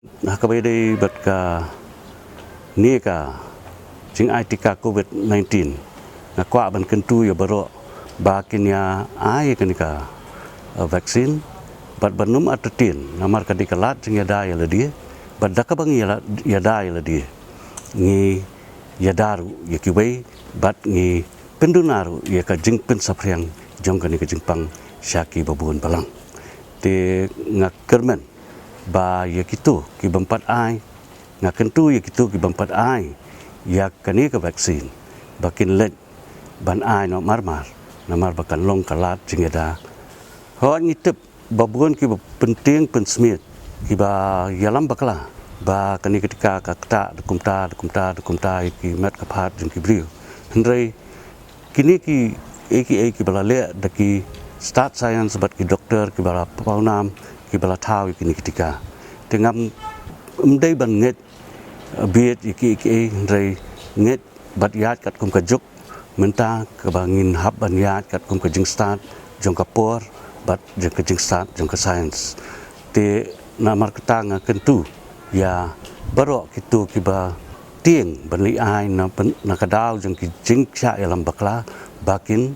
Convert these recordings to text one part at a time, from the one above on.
Nakabay bat ka ni ka jing tika COVID-19 nakwa ban kentu ya baro bakin ya ai kanika vaksin bat banum atatin namar kadikalat jing ya dai la dia bat dakabang ya dai la dia ni ya daru ya kiwei bat ni pendunaru ya ka jing pen sapriang jong kanika jingpang syaki babun balang te ngakermen ba ya kitu ki bempat ai ngakentu ya kitu ki bempat ai ya kani ka vaksin bakin let ban ai no marmar namar bakan long kalat jingeda ho ni tep babun ki penting pensmit ki ba yalam bakla ba kani ketika kakta dukumta ki mat kapat jing ki brio hendrai kini ki balale daki start science bat ki doktor ki bala paunam ki bala tau kini ketika tengam umdai ban nget biet iki hendrai nget bat yat kat kum kajuk menta ke bangin hab ban yat kat kum kajing start jong kapor bat jong kajing start jong ka science te namar ketanga kentu ya barok kitu kiba tieng ban li ai na kadau jong ki jing cha elam bakla bakin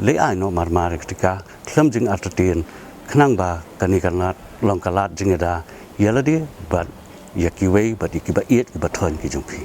li ai no marmar ketika klam jing atatin khnang ba kani kanat long kalat jing ada yala dia bat yakiwei bat ikiba iet kiba thon ki jong pi